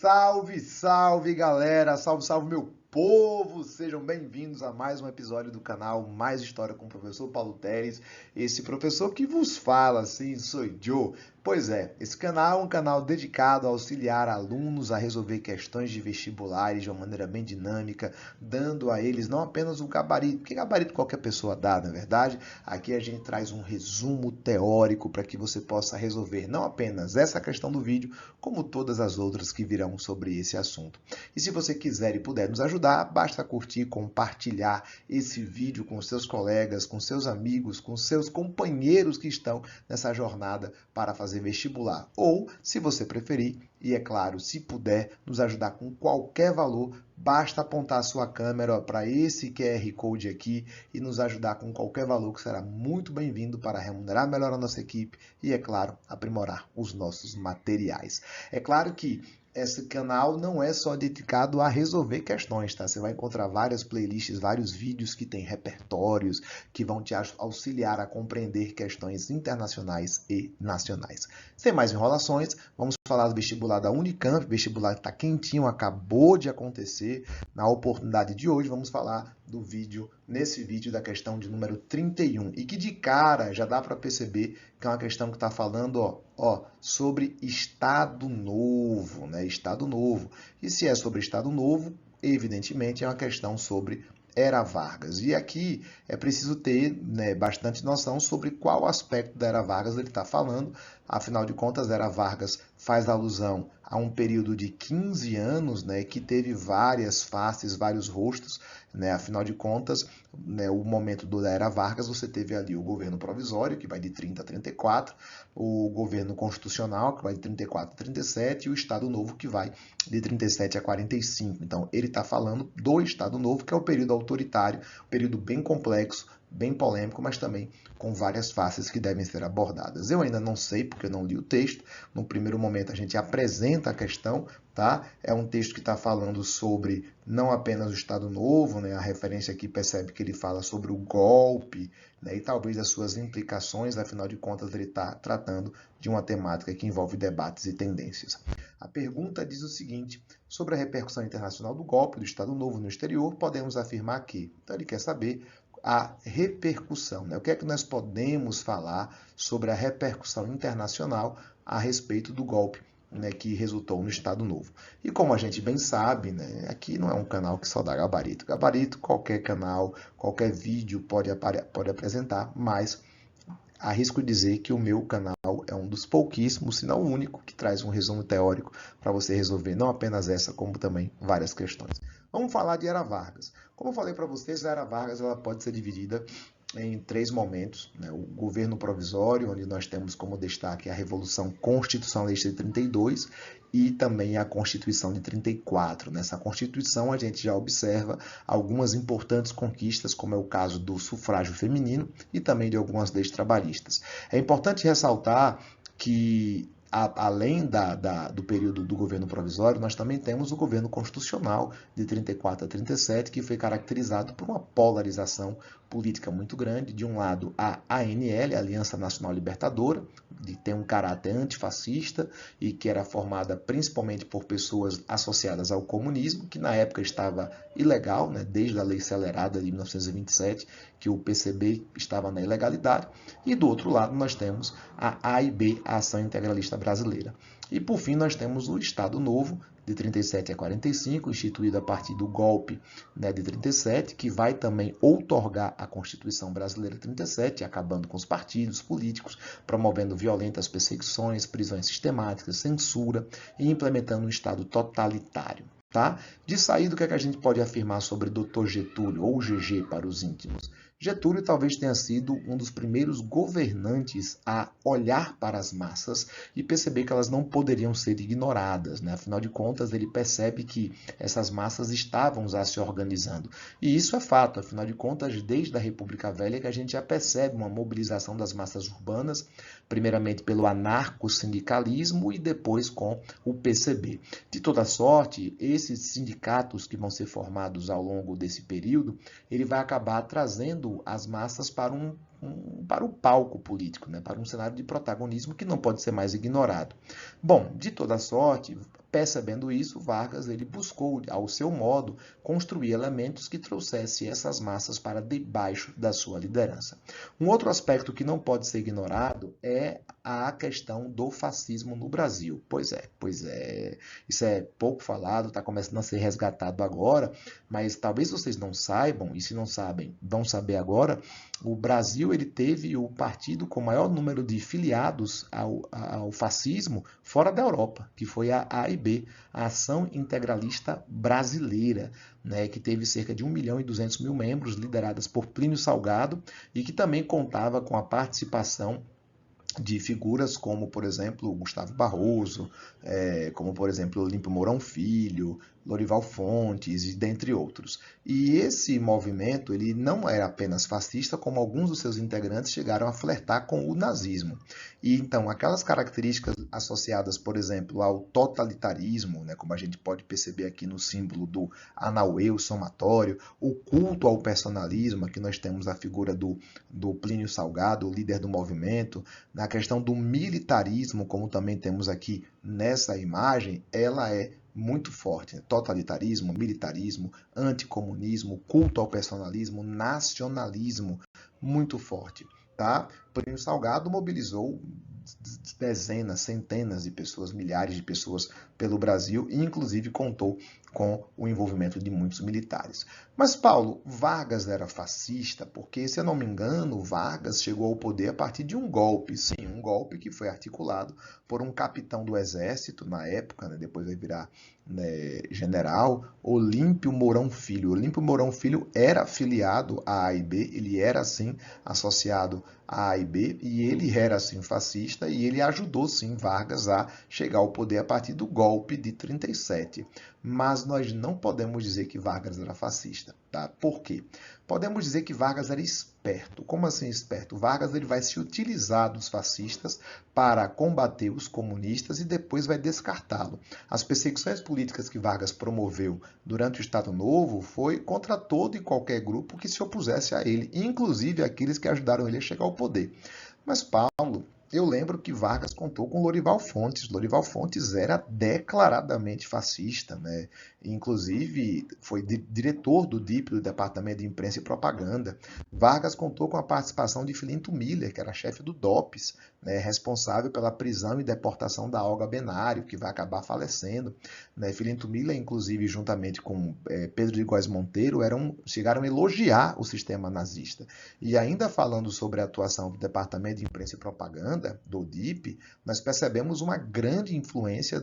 Salve, salve galera, salve, salve meu povo, sejam bem-vindos a mais um episódio do canal Mais História com o professor Paulo Teres, esse professor que vos fala, sim, sou eu. Pois é, esse canal é um canal dedicado a auxiliar alunos a resolver questões de vestibulares de uma maneira bem dinâmica, dando a eles não apenas o gabarito, porque gabarito qualquer pessoa dá, na verdade. Aqui a gente traz um resumo teórico para que você possa resolver não apenas essa questão do vídeo, como todas as outras que virão sobre esse assunto. E se você quiser e puder nos ajudar, basta curtir, compartilhar esse vídeo com seus colegas, com seus amigos, com seus companheiros que estão nessa jornada para fazer vestibular. Ou, se você preferir, e é claro, se puder nos ajudar com qualquer valor, basta apontar a sua câmera para esse QR Code aqui e nos ajudar com qualquer valor, que será muito bem-vindo para remunerar melhor a nossa equipe e, é claro, aprimorar os nossos materiais. É claro que esse canal não é só dedicado a resolver questões, tá? Você vai encontrar várias playlists, vários vídeos que têm repertórios que vão te auxiliar a compreender questões internacionais e nacionais. Sem mais enrolações, vamos falar do vestibular da Unicamp, vestibular que está quentinho, acabou de acontecer. Na oportunidade de hoje, vamos falar do vídeo, nesse vídeo da questão de número 31, e que de cara já dá para perceber que é uma questão que está falando sobre Estado Novo, né? Estado Novo. E se é sobre Estado Novo, evidentemente é uma questão sobre Era Vargas. E aqui é preciso ter, né, bastante noção sobre qual aspecto da Era Vargas ele está falando. Afinal de contas, Era Vargas faz alusão a um período de 15 anos, né, que teve várias faces, vários rostos, né? Afinal de contas, né, o momento da Era Vargas, você teve ali o governo provisório, que vai de 30 a 34, o governo constitucional, que vai de 34 a 37, e o Estado Novo, que vai de 37 a 45. Então, ele está falando do Estado Novo, que é o período autoritário, um período bem complexo, bem polêmico, mas também com várias faces que devem ser abordadas. Eu ainda não sei, porque eu não li o texto. No primeiro momento, a gente apresenta a questão, tá? É um texto que está falando sobre não apenas o Estado Novo, né? A referência aqui percebe que ele fala sobre o golpe, né? E talvez as suas implicações, afinal de contas, ele está tratando de uma temática que envolve debates e tendências. A pergunta diz o seguinte: sobre a repercussão internacional do golpe do Estado Novo no exterior, podemos afirmar que... Então, ele quer saber a repercussão, né? O que é que nós podemos falar sobre a repercussão internacional a respeito do golpe, né, que resultou no Estado Novo. E como a gente bem sabe, né, aqui não é um canal que só dá gabarito. Gabarito, qualquer canal, qualquer vídeo pode apresentar, mas arrisco dizer que o meu canal é um dos pouquíssimos, se não o único, que traz um resumo teórico para você resolver não apenas essa, como também várias questões. Vamos falar de Era Vargas. Como eu falei para vocês, a Era Vargas ela pode ser dividida em três momentos, né? O governo provisório, onde nós temos como destaque a Revolução Constitucionalista de 32 e também a Constituição de 34. Nessa Constituição, a gente já observa algumas importantes conquistas, como é o caso do sufrágio feminino e também de algumas leis trabalhistas. É importante ressaltar que além do período do governo provisório, nós também temos o governo constitucional de 34 a 37, que foi caracterizado por uma polarização política muito grande. De um lado, a ANL, a Aliança Nacional Libertadora, que tem um caráter antifascista e que era formada principalmente por pessoas associadas ao comunismo, que na época estava ilegal, né, desde a Lei Acelerada de 1927, que o PCB estava na ilegalidade. E do outro lado, nós temos a AIB, a Ação Integralista Brasileira. E por fim, nós temos o Estado Novo, de 37 a 45, instituído a partir do golpe, né, de 37, que vai também outorgar a Constituição Brasileira de 37, acabando com os partidos políticos, promovendo violentas perseguições, prisões sistemáticas, censura e implementando um Estado totalitário. Tá? De saída, o que é que a gente pode afirmar sobre Dr. Getúlio, ou GG para os íntimos? Getúlio talvez tenha sido um dos primeiros governantes a olhar para as massas e perceber que elas não poderiam ser ignoradas, né? Afinal de contas, ele percebe que essas massas estavam já se organizando. E isso é fato, afinal de contas, desde a República Velha que a gente já percebe uma mobilização das massas urbanas, primeiramente pelo anarco-sindicalismo e depois com o PCB. De toda sorte, esses sindicatos que vão ser formados ao longo desse período, ele vai acabar trazendo as massas para um para o palco político, né? Para um cenário de protagonismo que não pode ser mais ignorado. Bom, de toda sorte, percebendo isso, Vargas ele buscou, ao seu modo, construir elementos que trouxessem essas massas para debaixo da sua liderança. Um outro aspecto que não pode ser ignorado é a questão do fascismo no Brasil. Pois é, isso é pouco falado, está começando a ser resgatado agora, mas talvez vocês não saibam, e se não sabem, vão saber agora, o Brasil ele teve o partido com o maior número de filiados ao fascismo fora da Europa, que foi a AIB, a Ação Integralista Brasileira, né, que teve cerca de 1.200.000 membros, lideradas por Plínio Salgado, e que também contava com a participação de figuras como, por exemplo, Gustavo Barroso, como, por exemplo, Olímpio Mourão Filho, Lorival Fontes, e dentre outros. E esse movimento ele não era apenas fascista, como alguns dos seus integrantes chegaram a flertar com o nazismo. E então, aquelas características associadas, por exemplo, ao totalitarismo, né, como a gente pode perceber aqui no símbolo do Anauê, o somatório, o culto ao personalismo, aqui nós temos a figura do Plínio Salgado, o líder do movimento, na questão do militarismo, como também temos aqui nessa imagem, ela é muito forte. Totalitarismo, militarismo, anticomunismo, culto ao personalismo, nacionalismo, muito forte. Tá? Plínio Salgado mobilizou dezenas, centenas de pessoas, milhares de pessoas pelo Brasil e inclusive contou com o envolvimento de muitos militares. Mas, Paulo, Vargas era fascista porque, se eu não me engano, Vargas chegou ao poder a partir de um golpe. Sim, um golpe que foi articulado por um capitão do exército, na época, né, depois vai virar general, Olímpio Mourão Filho. Olímpio Mourão Filho era afiliado à AIB, ele era, sim, associado à AIB, e ele era, sim, fascista, e ele ajudou, sim, Vargas a chegar ao poder a partir do golpe de 37. Mas nós não podemos dizer que Vargas era fascista, tá? Por quê? Podemos dizer que Vargas era esperto. Como assim esperto? Vargas ele vai se utilizar dos fascistas para combater os comunistas e depois vai descartá-lo. As perseguições políticas que Vargas promoveu durante o Estado Novo foi contra todo e qualquer grupo que se opusesse a ele, inclusive aqueles que ajudaram ele a chegar ao poder. Mas, Paulo, eu lembro que Vargas contou com Lorival Fontes. Lorival Fontes era declaradamente fascista, né? Inclusive foi diretor do DIP, do Departamento de Imprensa e Propaganda. Vargas contou com a participação de Filinto Miller, que era chefe do DOPS, né? Responsável pela prisão e deportação da Olga Benário, que vai acabar falecendo. Né? Filinto Miller, inclusive, juntamente com Pedro de Góes Monteiro, chegaram a elogiar o sistema nazista. E ainda falando sobre a atuação do Departamento de Imprensa e Propaganda, do DIP, nós percebemos uma grande influência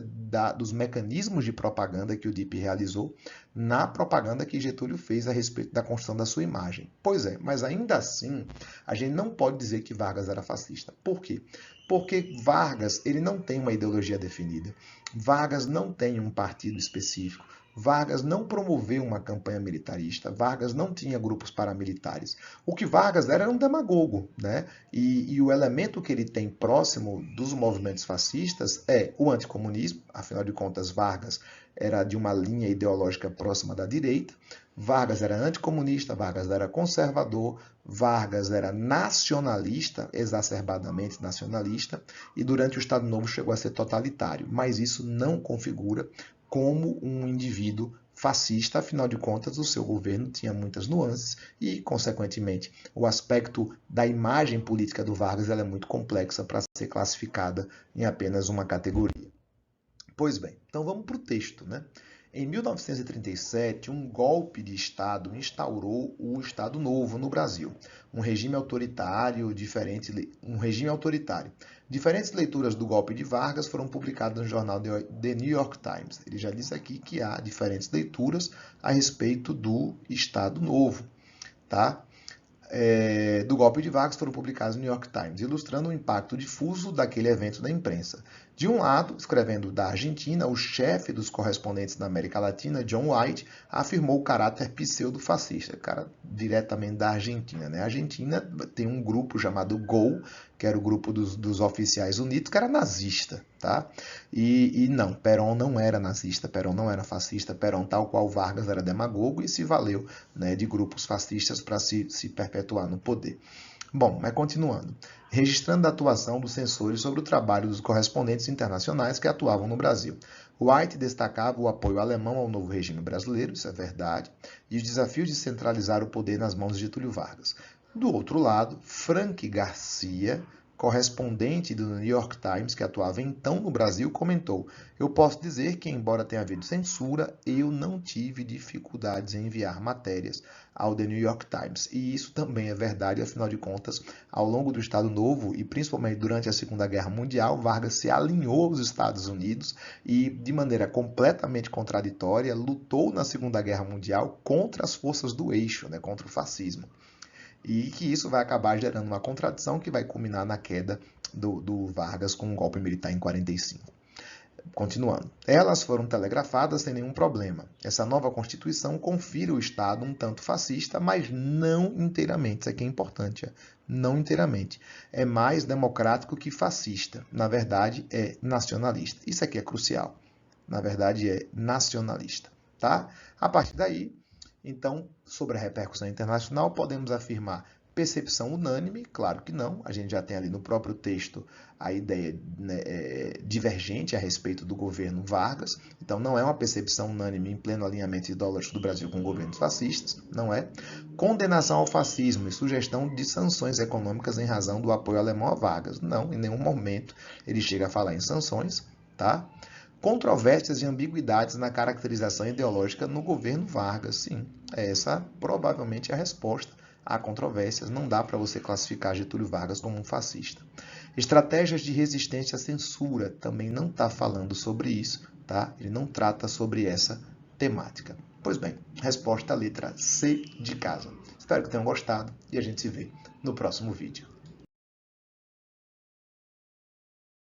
dos mecanismos de propaganda que o DIP realizou na propaganda que Getúlio fez a respeito da construção da sua imagem. Pois é, mas ainda assim, a gente não pode dizer que Vargas era fascista. Por quê? Porque Vargas ele não tem uma ideologia definida. Vargas não tem um partido específico. Vargas não promoveu uma campanha militarista, Vargas não tinha grupos paramilitares. O que Vargas era um demagogo, né? E o elemento que ele tem próximo dos movimentos fascistas é o anticomunismo, afinal de contas, Vargas era de uma linha ideológica próxima da direita, Vargas era anticomunista, Vargas era conservador, Vargas era nacionalista, exacerbadamente nacionalista, e durante o Estado Novo chegou a ser totalitário, mas isso não configura como um indivíduo fascista, afinal de contas, o seu governo tinha muitas nuances e, consequentemente, o aspecto da imagem política do Vargas ela é muito complexa para ser classificada em apenas uma categoria. Pois bem, então vamos para o texto, né? Em 1937, um golpe de Estado instaurou o Estado Novo no Brasil, um regime autoritário. Diferentes leituras do golpe de Vargas foram publicadas no jornal The New York Times. Ele já disse aqui que há diferentes leituras a respeito do Estado Novo, tá? Do golpe de Vargas foram publicados no New York Times, ilustrando o impacto difuso daquele evento na imprensa. De um lado, escrevendo da Argentina, o chefe dos correspondentes da América Latina, John White, afirmou o caráter pseudo-fascista, cara diretamente da Argentina, né? A Argentina tem um grupo chamado GOL, que era o grupo dos oficiais unidos, que era nazista, tá? E não, Perón não era nazista, Perón não era fascista, Perón, tal qual Vargas, era demagogo e se valeu, né, de grupos fascistas para se perpetuar no poder. Bom, mas continuando. Registrando a atuação dos censores sobre o trabalho dos correspondentes internacionais que atuavam no Brasil. White destacava o apoio alemão ao novo regime brasileiro, isso é verdade, e os desafios de centralizar o poder nas mãos de Getúlio Vargas. Do outro lado, Frank Garcia, correspondente do New York Times, que atuava então no Brasil, comentou: "Eu posso dizer que, embora tenha havido censura, eu não tive dificuldades em enviar matérias ao The New York Times." E isso também é verdade, afinal de contas, ao longo do Estado Novo e principalmente durante a Segunda Guerra Mundial, Vargas se alinhou aos Estados Unidos e, de maneira completamente contraditória, lutou na Segunda Guerra Mundial contra as forças do eixo, né, contra o fascismo. E que isso vai acabar gerando uma contradição que vai culminar na queda do Vargas com um golpe militar em 45. Continuando. Elas foram telegrafadas sem nenhum problema. Essa nova Constituição confere ao Estado um tanto fascista, mas não inteiramente. Isso aqui é importante. Não inteiramente. É mais democrático que fascista. Na verdade, é nacionalista. Isso aqui é crucial. Na verdade, é nacionalista. Tá? A partir daí, então, sobre a repercussão internacional, podemos afirmar percepção unânime? Claro que não. A gente já tem ali no próprio texto a ideia, né, divergente a respeito do governo Vargas. Então, não é uma percepção unânime em pleno alinhamento ideológico do Brasil com governos fascistas, não é? Condenação ao fascismo e sugestão de sanções econômicas em razão do apoio alemão a Vargas. Não, em nenhum momento ele chega a falar em sanções, tá? Controvérsias e ambiguidades na caracterização ideológica no governo Vargas. Sim, essa provavelmente é a resposta. Há controvérsias, não dá para você classificar Getúlio Vargas como um fascista. Estratégias de resistência à censura, também não está falando sobre isso, tá? Ele não trata sobre essa temática. Pois bem, resposta à letra C de casa. Espero que tenham gostado e a gente se vê no próximo vídeo.